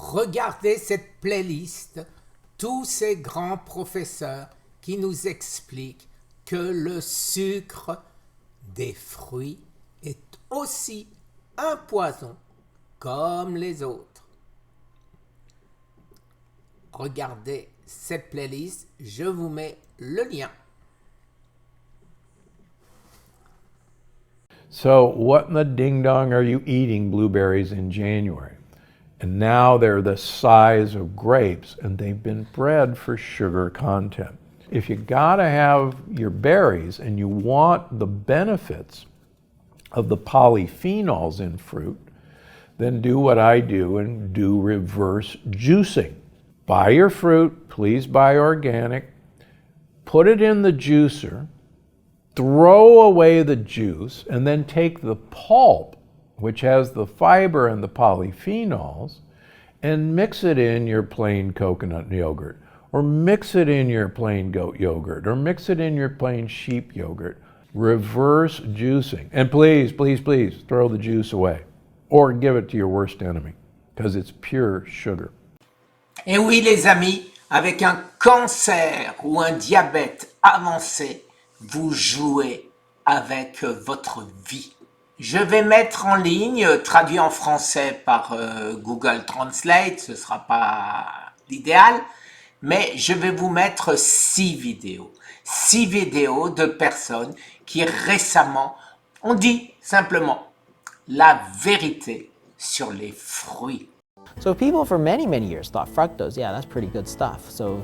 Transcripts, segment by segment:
Regardez cette playlist, tous ces grands professeurs qui nous expliquent que le sucre des fruits est aussi un poison comme les autres. Regardez cette playlist, je vous mets le lien. So what in the ding-dong are you eating blueberries in January? And now they're the size of grapes and they've been bred for sugar content. If you gotta have your berries and you want the benefits of the polyphenols in fruit, then do what I do and do reverse juicing. Buy your fruit, please buy organic, put it in the juicer, throw away the juice, and then take the pulp, which has the fiber and the polyphenols, and mix it in your plain coconut yogurt, or mix it in your plain goat yogurt, or mix it in your plain sheep yogurt. Reverse juicing. And please, please, please throw the juice away, or give it to your worst enemy, because it's pure sugar. Et oui les amis, avec un cancer ou un diabète avancé, vous jouez avec votre vie. Je vais mettre en ligne, traduit en français par Google Translate, ce ne sera pas l'idéal, mais je vais vous mettre 6 vidéos. 6 vidéos de personnes qui récemment ont dit simplement la vérité sur les fruits. So people for many years thought fructose, yeah, that's pretty good stuff. So,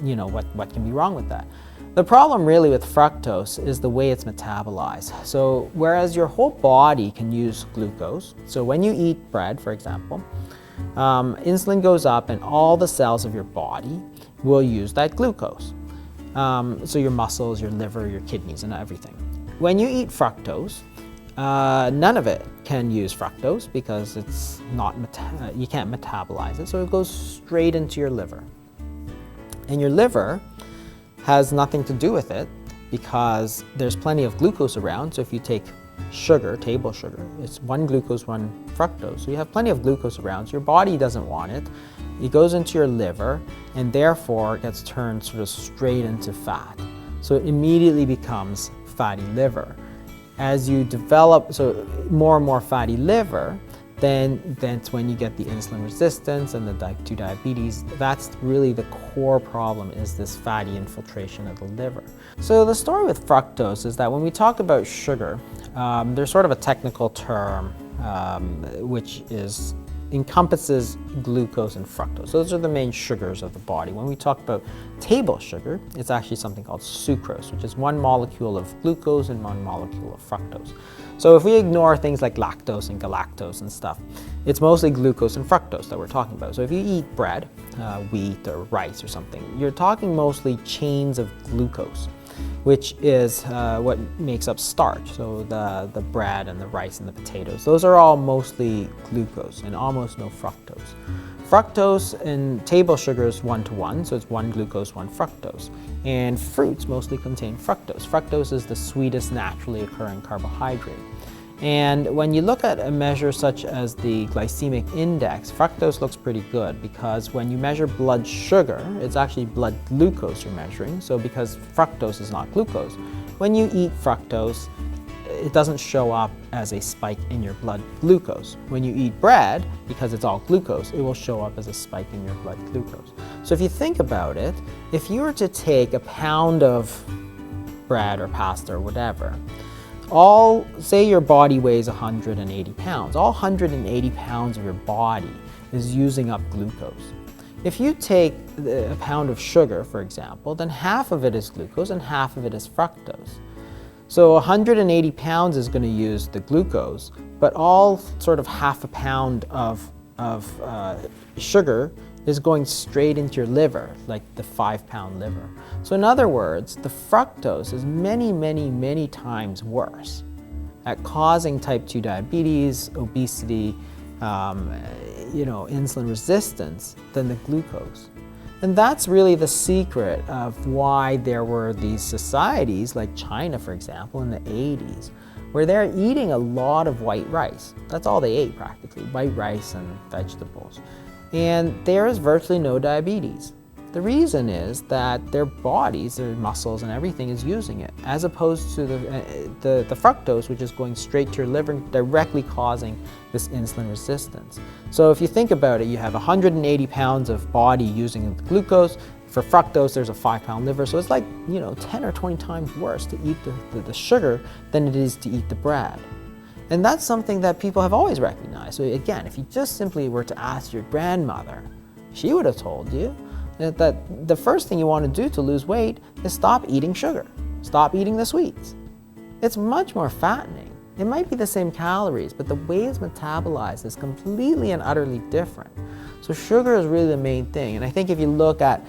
you know, what can be wrong with that? The problem really with fructose is the way it's metabolized. So whereas your whole body can use glucose, so when you eat bread, for example, insulin goes up and all the cells of your body will use that glucose. So your muscles, your liver, your kidneys, and everything. When you eat fructose, none of it can use fructose because it's not you can't metabolize it, so it goes straight into your liver. And your liver has nothing to do with it because there's plenty of glucose around. So if you take sugar, table sugar, it's 1 glucose, 1 fructose. So you have plenty of glucose around. So your body doesn't want it. It goes into your liver and therefore it gets turned sort of straight into fat. So it immediately becomes fatty liver. As you develop more and more fatty liver, then that's when you get the insulin resistance and the type 2 diabetes. That's really the core problem, is this fatty infiltration of the liver. So the story with fructose is that when we talk about sugar, there's sort of a technical term which encompasses glucose and fructose. Those are the main sugars of the body. When we talk about table sugar, it's actually something called sucrose, which is 1 molecule of glucose and 1 molecule of fructose. So if we ignore things like lactose and galactose and stuff, it's mostly glucose and fructose that we're talking about. So if you eat bread, wheat or rice or something, you're talking mostly chains of glucose, which is what makes up starch. So the bread and the rice and the potatoes, those are all mostly glucose and almost no fructose. Fructose and table sugar is 1-to-1, so it's 1 glucose, 1 fructose. And fruits mostly contain fructose. Fructose is the sweetest naturally occurring carbohydrate. And when you look at a measure such as the glycemic index, fructose looks pretty good because when you measure blood sugar, it's actually blood glucose you're measuring. So because fructose is not glucose, when you eat fructose, it doesn't show up as a spike in your blood glucose. When you eat bread, because it's all glucose, it will show up as a spike in your blood glucose. So if you think about it, if you were to take a pound of bread or pasta or whatever, say your body weighs 180 pounds, all 180 pounds of your body is using up glucose. If you take a pound of sugar, for example, then half of it is glucose and half of it is fructose. So 180 pounds is going to use the glucose, but all sort of half a pound of sugar is going straight into your liver, like the 5-pound liver. So in other words, the fructose is many times worse at causing type 2 diabetes, obesity, insulin resistance than the glucose. And that's really the secret of why there were these societies like China, for example, in the 80s, where they're eating a lot of white rice. That's all they ate practically, white rice and vegetables. And there is virtually no diabetes. The reason is that their bodies, their muscles and everything is using it, as opposed to the fructose, which is going straight to your liver, directly causing this insulin resistance. So if you think about it, you have 180 pounds of body using glucose. For fructose, there's a 5-pound liver, so it's like 10 or 20 times worse to eat the sugar than it is to eat the bread. And that's something that people have always recognized. So again, if you just simply were to ask your grandmother, she would have told you that the first thing you want to do to lose weight is stop eating sugar. Stop eating the sweets. It's much more fattening. It might be the same calories, but the way it's metabolized is completely and utterly different. So sugar is really the main thing. And I think if you look at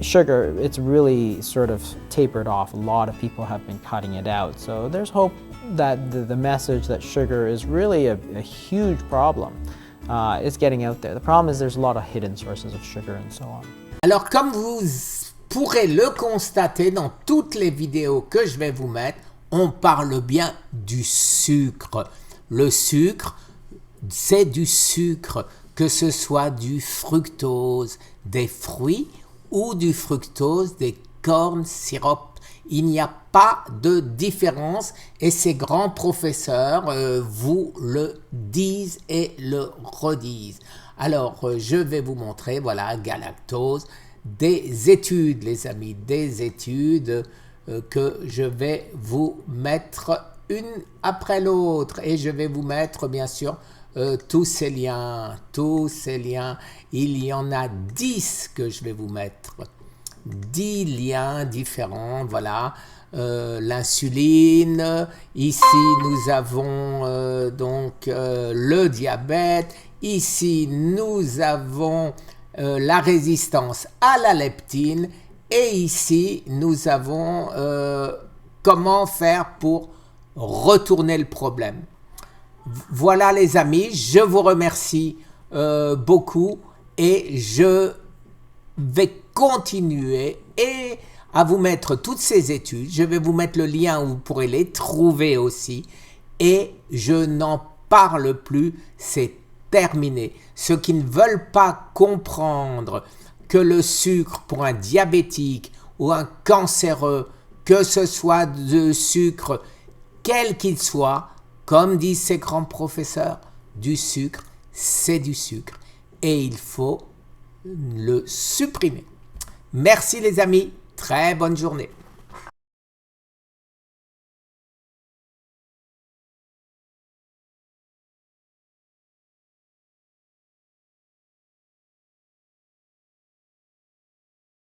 sugar, it's really sort of tapered off. A lot of people have been cutting it out. So there's hope that the message that sugar is really a huge problem. It's getting out there. The problem is there's a lot of hidden sources of sugar and so on. Alors comme vous pourrez le constater dans toutes les vidéos que je vais vous mettre, on parle bien du sucre. Le sucre, c'est du sucre, que ce soit du fructose des fruits ou du fructose des corn syrup. Il n'y a pas de différence et ces grands professeurs vous le disent et le redisent. Alors, je vais vous montrer, voilà, galactose, des études, les amis, des études que je vais vous mettre une après l'autre. Et je vais vous mettre, bien sûr, tous ces liens. Il y en a 10 que je vais vous mettre. 10 liens différents, voilà. L'insuline, ici nous avons donc le diabète, ici nous avons la résistance à la leptine et ici nous avons comment faire pour retourner le problème. Voilà les amis, je vous remercie beaucoup et je vais continuer et à vous mettre toutes ces études. Je vais vous mettre le lien où vous pourrez les trouver aussi. Et je n'en parle plus, c'est terminé. Ceux qui ne veulent pas comprendre que le sucre pour un diabétique ou un cancéreux, que ce soit de sucre, quel qu'il soit, comme disent ces grands professeurs, du sucre, c'est du sucre. Et il faut le supprimer. Merci les amis, très bonne journée.